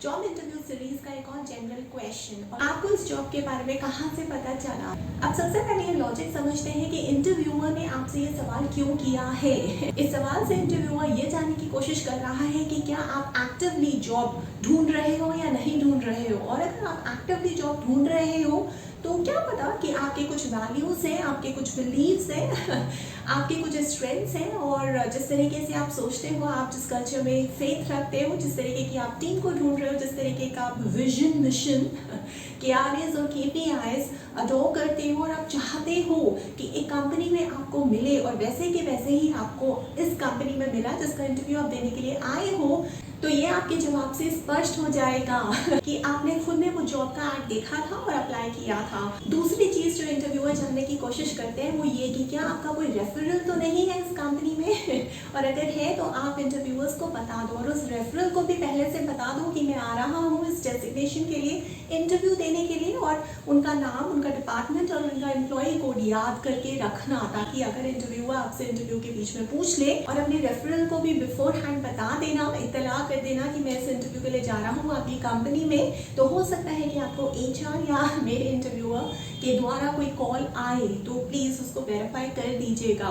Job interview series का एक और जनरल क्वेश्चन, और आपको इस जॉब के बारे में कहाँ से पता चला। अब सबसे पहले ये लॉजिक समझते हैं कि इंटरव्यूअर ने आपसे ये सवाल क्यों किया है। इस सवाल से इंटरव्यूअर ये जानने की कोशिश कर रहा है कि क्या आप एक्टिवली जॉब ढूंढ रहे हो या नहीं ढूंढ रहे हो। और अगर आप एक्टिवली जॉब ढूंढ रहे हो तो क्या पता कि आपके कुछ वैल्यूज़ हैं, आपके कुछ बिलीव्स हैं, आपके कुछ स्ट्रेंथ्स हैं, और जिस तरीके से आप सोचते हो, आप जिस कल्चर में फेथ रखते हो, जिस तरीके की आप टीम को ढूंढ रहे हो, जिस तरीके का आप विजन मिशन KRAs और KPIs अडॉप्ट करते हो, और आप चाहते हो कि एक कंपनी में आपको मिले और वैसे के वैसे ही आपको इस कंपनी में मिला जिसका इंटरव्यू आप देने के लिए आए हो, तो ये आपके जवाब से स्पष्ट हो जाएगा कि आपने खुद में वो जॉब का ऐड देखा था और अप्लाई किया था। दूसरी चीज़ जो इंटरव्यूअर जानने की कोशिश करते हैं वो ये कि क्या आपका कोई रेफरल तो नहीं है इस कंपनी में और अगर है तो आप इंटरव्यूअर्स को बता दो, और उस रेफरल को भी पहले से बता दो कि मैं आ रहा हूँ इस डेजिग्नेशन के लिए इंटरव्यू देने के लिए, और उनका नाम, उनका डिपार्टमेंट और उनका एम्प्लॉय कोड याद करके रखना, ताकि अगर इंटरव्यूअर आपसे इंटरव्यू के बीच में पूछ ले, और अपने रेफरल को भी बिफोर हैंड बता देना, इतला कर देना कि मैं इस इंटरव्यू के लिए जा रहा हूँ आपकी कंपनी में, तो हो सकता है कि आपको HR या मेरे इंटरव्यूअर के द्वारा कोई कॉल आए, तो प्लीज़ उसको वेरीफाई कर दीजिएगा।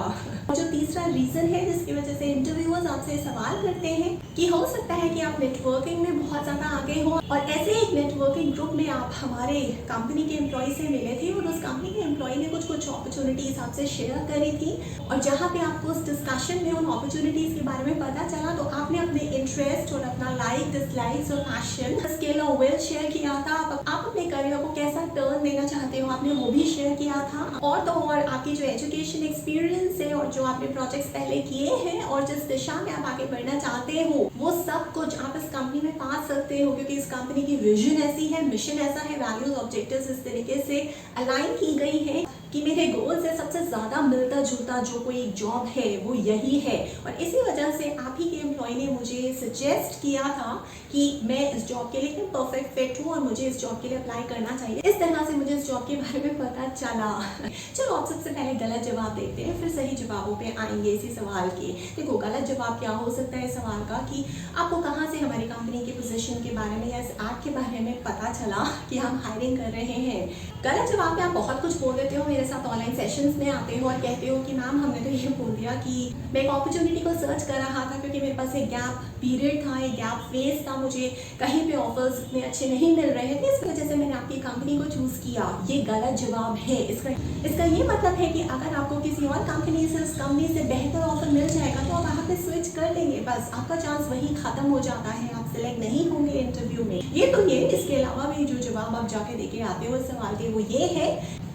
और जो तीसरा रीज़न है जिसकी वजह से इंटरव्यूअर्स आपसे सवाल करते हैं कि हो सकता है कि आप नेटवर्किंग में बहुत ज़्यादा आगे हो, और ऐसे एक नेटवर्किंग ग्रुप में आप हमारे कंपनी के एम्प्लॉय से मिले थे, और उस कंपनी के एम्प्लॉय ने कुछ अपॉर्चुनिटीज़ आपसे शेयर करी थी, और जहाँ पे आपको उस डिस्कशन में उन अपॉर्चुनिटीज़ के बारे में पता चला, तो आपने अपने इंटरेस्ट और अपना लाइक, डिसलाइक्स और पैशन, स्किल और विल शेयर किया था। आप अपने करियर को कैसा टर्न देना चाहते हो, आपने वो भी शेयर किया था। और तो और आपकी जो एजुकेशन एक्सपीरियंस है और जो आपने प्रोजेक्ट्स पहले किए हैं और जिस दिशा में आप आगे बढ़ना चाहते हो, वो सब कुछ आप इस कंपनी में पा सकते हो, क्योंकि इस कंपनी की विजन ऐसी है, मिशन ऐसा है, वैल्यूज ऑब्जेक्टिव्स इस तरीके से अलाइन की गई है कि मेरे गोल से सबसे ज़्यादा मिलता जुलता जो कोई जॉब है वो यही है। और इसी वजह से आप ही के एम्प्लॉय ने मुझे सजेस्ट किया था कि मैं इस जॉब के लिए एकदम परफेक्ट फिट हूँ और मुझे इस जॉब के लिए अप्लाई करना चाहिए। इस तरह से मुझे इस जॉब के बारे में पता चला। चलो आप सबसे पहले गलत जवाब देते हैं, फिर सही जवाबों पे आएंगे इसी सवाल के। देखो, गलत जवाब क्या हो सकता है इस सवाल का कि आपको कहाँ से हमारी कंपनी के पोजीशन के बारे में या इस ऐड के बारे में पता चला कि हम हायरिंग कर रहे हैं। गलत जवाब में आप बहुत कुछ बोल देते हो, मेरे साथ ऑनलाइन सेशंस में आते हो और कहते हो कि मैम हमने तो ये बोल दिया कि मैं एक अपॉर्चुनिटी को सर्च कर रहा था क्योंकि मेरे पास एक गैप पीरियड था, एक गैप फेज था, मुझे कहीं पे ऑफर्स इतने अच्छे नहीं मिल रहे थे, इस वजह से मैंने आपकी कंपनी को चूज़ किया। ये गलत जवाब है। इसका ये मतलब है कि अगर आपको किसी और कंपनी से, उस कंपनी से बेहतर ऑफर मिल जाएगा तो आप वहाँ पे स्विच कर लेंगे, बस आपका चांस वहीं खत्म हो जाता है, आप सिलेक्ट नहीं होंगे इंटरव्यू में। इसके अलावा भी जो जवाब आप जाके देके आते हो इस सवाल के वो ये है,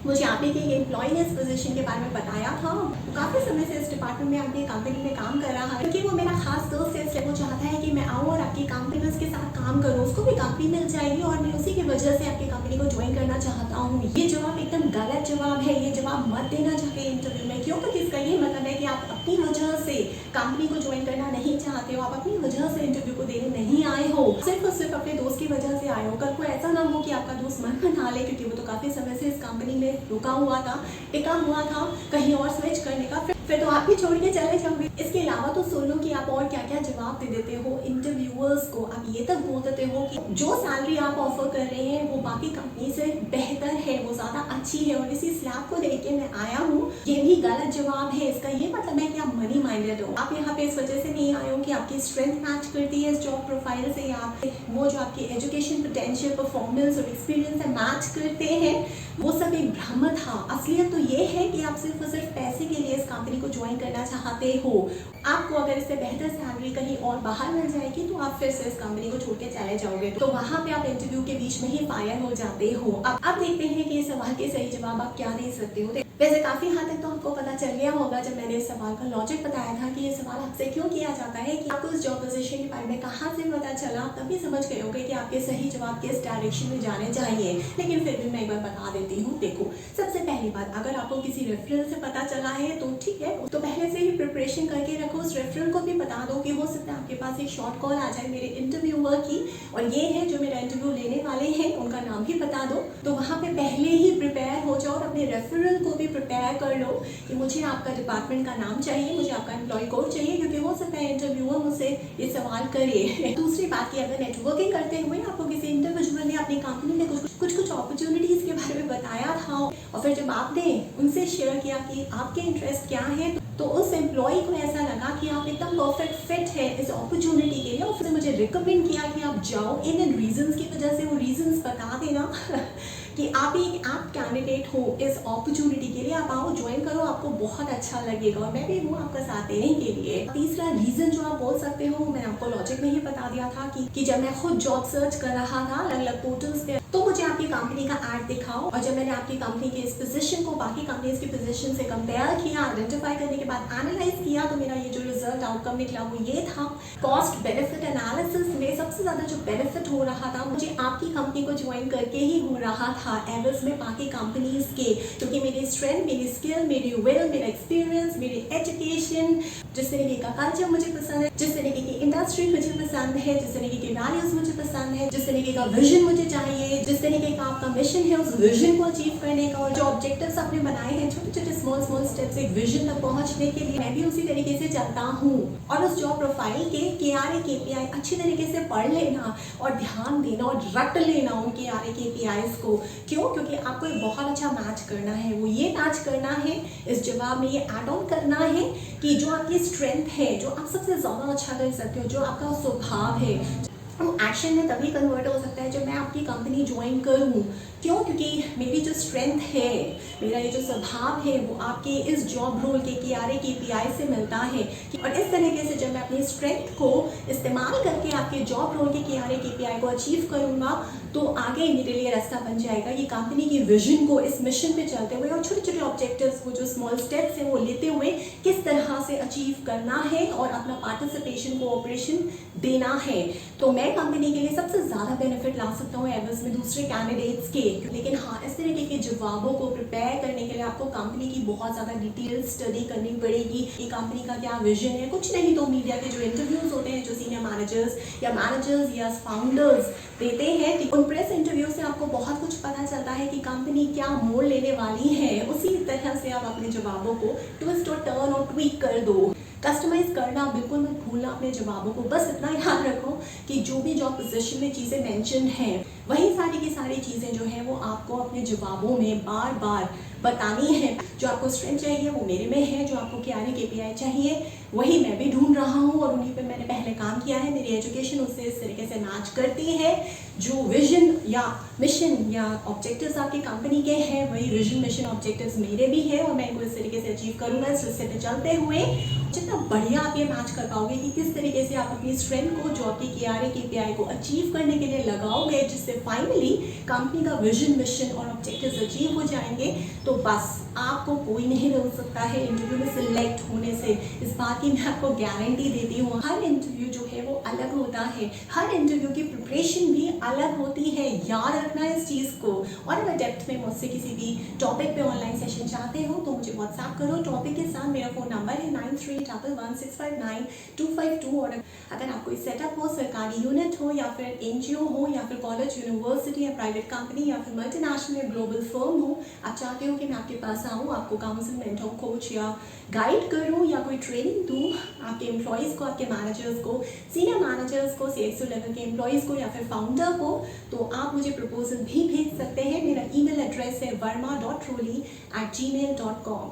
मुझे आप ही के एम्प्लॉय ने इस पोजीशन के बारे में बताया था, काफ़ी समय से इस डिपार्टमेंट में आपकी कंपनी में काम कर रहा है, क्योंकि वो मेरा खास दोस्त है, इसलिए वो चाहता है कि मैं आऊँ और आपकी कंपनी में उसके साथ काम करूँ, उसको भी कंपनी मिल जाएगी और मैं उसी की वजह से आपकी कंपनी को ज्वाइन करना चाहता हूँ। ये जवाब एकदम गलत जवाब है। ये जवाब मत देना चाहिए इंटरव्यू में। क्यों? क्योंकि इसका ये मतलब है कि आप अपनी वजह से कंपनी को ज्वाइन करना नहीं चाहते हो, आप अपनी वजह से इंटरव्यू को देने नहीं आए हो, सिर्फ और सिर्फ अपने दोस्त की वजह से आए हो। कल को ऐसा ना हो कि आपका दोस्त मन बना ले, क्योंकि वो तो काफ़ी समय से इस कंपनी में रुका हुआ था, टिका हुआ था, कहीं और स्विच करने का, फिर तो आप ही छोड़ के चले जाओगे। इसके अलावा तो सुन लो कि आप और क्या क्या जवाब दे देते हो इंटरव्यूअर्स को। आप ये तक बोल देते हो कि जो सैलरी आप ऑफर कर रहे हैं वो बाकी कंपनी से बेहतर है, वो ज़्यादा अच्छी है, और इसी स्लैब को लेके मैं आया हूँ। ये भी गलत जवाब है। इसका ये मतलब है कि आप मनी माइंडेड हो। आप यहाँ पे इस वजह से नहीं आए हो कि आपकी स्ट्रेंथ मैच करती है इस जॉब प्रोफाइल से, या वो जो आपकी एजुकेशन पोटेंशियल, परफॉर्मेंस और एक्सपीरियंस है मैच करते हैं। वो सब एक भ्रम था। असलियत तो ये है कि आप सिर्फ और सिर्फ पैसे के लिए इस कंपनी को ज्वाइन करना चाहते हो। आपको अगर इससे बेहतर सैलरी कहीं और बाहर मिल जाएगी तो आप फिर से इस कंपनी को छोड़ के चले जाओगे, तो वहाँ पे आप इंटरव्यू के बीच में ही फायर हो जाते हो। अब देखते हैं कि इस सवाल के सही जवाब आप क्या दे सकते हो। वैसे काफ़ी हद तक तो आपको पता चल गया होगा जब मैंने इस सवाल का लॉजिक बताया था कि ये सवाल आपसे क्यों किया जाता है, कि आपको इस जॉब पोजीशन के बारे में कहाँ से पता चला। तभी समझ गए होगे कि आपके सही जवाब किस डायरेक्शन में जाने चाहिए। लेकिन फिर भी मैं एक बार बता देती हूँ। देखो, सबसे पहली बात, अगर आपको किसी रेफरल से पता चला है तो ठीक है, तो पहले से ही प्रिपरेशन करके रखो। उस रेफरल को भी बता दो कि हो सकता है आपके पास एक शॉर्ट कॉल आ जाए मेरे इंटरव्यूअर की, और ये है जो मेरा इंटरव्यू लेने वाले हैं, उनका नाम भी बता दो, तो वहाँ पे पहले ही प्रिपेयर हो जाओ और अपने रेफरल को भी प्रिपेयर कर लो कि मुझे आपका डिपार्टमेंट का नाम चाहिए, मुझे आपका एम्प्लॉय कोड चाहिए, क्योंकि हो सकता है इंटरव्यूअर मुझसे ये सवाल करे। दूसरी बात की, अगर नेटवर्किंग करते हुए आपको किसी इंडिविजुअल ने अपनी कंपनी में कुछ अपॉर्चुनिटीज के बारे में बताया था और फिर जब आपने उनसे शेयर किया कि आपके इंटरेस्ट क्या है, तो उस एम्प्लॉय को ऐसा लगा कि आप एकदम परफेक्ट फिट है इस अपॉर्चुनिटी के लिए और फिर मुझे रिकमेंड किया कि आप जाओ। इन रीजंस की वजह से वो रीजंस बता देना कि आप एक ऐप कैंडिडेट हो इस अपॉर्चुनिटी के लिए, आप आओ ज्वाइन करो, आपको बहुत अच्छा लगेगा और मैं भी हूँ आपका साथ देने के लिए। तीसरा रीजन जो आप बोल सकते हो, मैंने आपको लॉजिक में ही बता दिया था कि जब मैं खुद जॉब सर्च कर रहा था अलग अलग पोर्टल्स पे, तो मुझे आपकी कंपनी का ऐड दिखाओ और जब मैंने आपकी कंपनी के इस पोजीशन को बाकी कंपनीज की पोजीशन से कंपेयर किया, आइडेंटिफाई करने के बाद एनालाइज किया, तो मेरा ये जो रिजल्ट आउटकम निकला वो ये था। कॉस्ट बेनिफिट एनालिसिस में सबसे ज्यादा जो बेनिफिट हो रहा था मुझे आपकी कंपनी को ज्वाइन करके ही हो रहा था एवरेज में बाकी कंपनीज के, क्योंकि मेरी स्ट्रेंथ, मेरी स्किल, मेरी विल, मेरा एक्सपीरियंस, मेरी एजुकेशन, जिस तरीके का कल्चर मुझे पसंद है, जिस तरीके की इंडस्ट्री मुझे पसंद है, जिस तरीके की वैल्यूज मुझे पसंद है, जिस तरीके का विजन मुझे चाहिए, जिस तरीके का आपका मिशन है उस विजन को अचीव करने का, और जो ऑब्जेक्टिव्स आपने बनाए हैं छोटे छोटे स्मॉल स्टेप्स एक विजन तक पहुंचने के लिए, मैं भी उसी तरीके से चलता हूँ। और उस जॉब प्रोफाइल के KRA KPI अच्छी तरीके से पढ़ लेना और ध्यान देना और रट लेना उन KRA KPIs को। क्यों? क्योंकि आपको एक बहुत अच्छा मैच करना है। वो ये मैच करना है, इस जवाब में ये एड ऑन करना है कि जो आपकी स्ट्रेंथ है, जो आप सबसे ज्यादा अच्छा कर सकते हो, जो आपका स्वभाव है, वो एक्शन में तभी कन्वर्ट हो सकता है जब मैं आपकी कंपनी ज्वाइन करूं। क्यों? क्योंकि मेरी जो स्ट्रेंथ है, मेरा ये जो स्वभाव है, वो आपके इस जॉब रोल के KRA KPI से मिलता है। और इस तरीके से जब मैं अपनी स्ट्रेंथ को इस्तेमाल करके आपके जॉब रोल के KRA KPI को अचीव करूंगा, तो आगे मेरे लिए रास्ता बन जाएगा कि कंपनी की विजन को इस मिशन पे चलते हुए और छोटे छोटे ऑब्जेक्टिव्स, वो जो स्मॉल स्टेप्स हैं वो लेते हुए किस तरह से अचीव करना है और अपना पार्टिसिपेशन कोऑपरेशन देना है। तो मैं कंपनी के लिए सबसे ज़्यादा बेनिफिट ला सकता हूँ एवरेज में दूसरे कैंडिडेट्स के। लेकिन हाँ, इस तरीके के जवाबों को प्रिपेयर करने के लिए आपको कंपनी की बहुत ज़्यादा डिटेल स्टडी करनी पड़ेगी कि कंपनी का क्या विजन है। कुछ नहीं तो मीडिया के जो इंटरव्यूज होते हैं, जो सीनियर मैनेजर्स या फाउंडर्स देते हैं, उन प्रेस इंटरव्यू से आपको बहुत कुछ पता चलता है कि कंपनी क्या मोड़ लेने वाली है। उसी तरह से आप अपने जवाबों को ट्विस्ट और टर्न और ट्वीक कर दो। कस्टमाइज करना बिल्कुल मत भूलना अपने जवाबों को। बस इतना याद रखो कि जो भी जॉब पोजीशन में चीज़ें मेंशन हैं, वही सारी की सारी चीज़ें जो हैं वो आपको अपने जवाबों में बार बार बतानी है। जो आपको स्ट्रेंथ चाहिए वो मेरे में है, जो आपको KRA KPI चाहिए वही मैं भी ढूंढ रहा हूँ और उन्हीं पे मैंने पहले काम किया है। मेरी एजुकेशन उससे इस तरीके से मैच करती है। जो विजन या मिशन या ऑब्जेक्टिव्स आपकी कंपनी के हैं, वही विजन मिशन ऑब्जेक्टिव्स मेरे भी है और मैं इनको इस तरीके से अचीव करूँगा। इस रास्ते पे चलते हुए जितना बढ़िया आप ये मैच कर पाओगे कि किस तरीके से आप अपनी स्ट्रेंथ को जो आपकी KRA KPI को अचीव करने के लिए लगाओगे, जिससे फाइनली कंपनी का विजन मिशन और ऑब्जेक्टिव्स अचीव हो जाएंगे, तो बस आपको कोई नहीं रोक सकता है इंटरव्यू में सिलेक्ट होने से। इस बात की मैं आपको गारंटी देती हूँ। हर इंटरव्यू जो है वो अलग होता है, हर इंटरव्यू की प्रिपरेशन भी अलग होती है। याद रखना इस चीज़ को। और अगर डेप्थ में मुझसे किसी भी टॉपिक पे ऑनलाइन सेशन चाहते हो तो मुझे व्हाट्सएप करो। टॉपिक के साथ मेरा फ़ोन नंबर है 9311659252। और अगर आप कोई सेटअप हो, सरकारी यूनिट हो या फिर NGO हो या फिर कॉलेज, यूनिवर्सिटी या प्राइवेट कंपनी या फिर मल्टीनेशनल या ग्लोबल फर्म हो, आप चाहते हो कि मैं आपके पास आऊँ, आपको काउंसिल, मेंटर, कोच या गाइड करूँ या कोई ट्रेनिंग दूँ आपके एम्प्लॉयज़ को, आपके मैनेजर्स को, सीनियर मैनेजर्स को, CXO लेवल के एम्प्लॉयज़ को या फिर फाउंडर को, तो आप मुझे प्रपोजल भी भेज सकते हैं। मेरा ईमेल एड्रेस है verma.roli@gmail.com।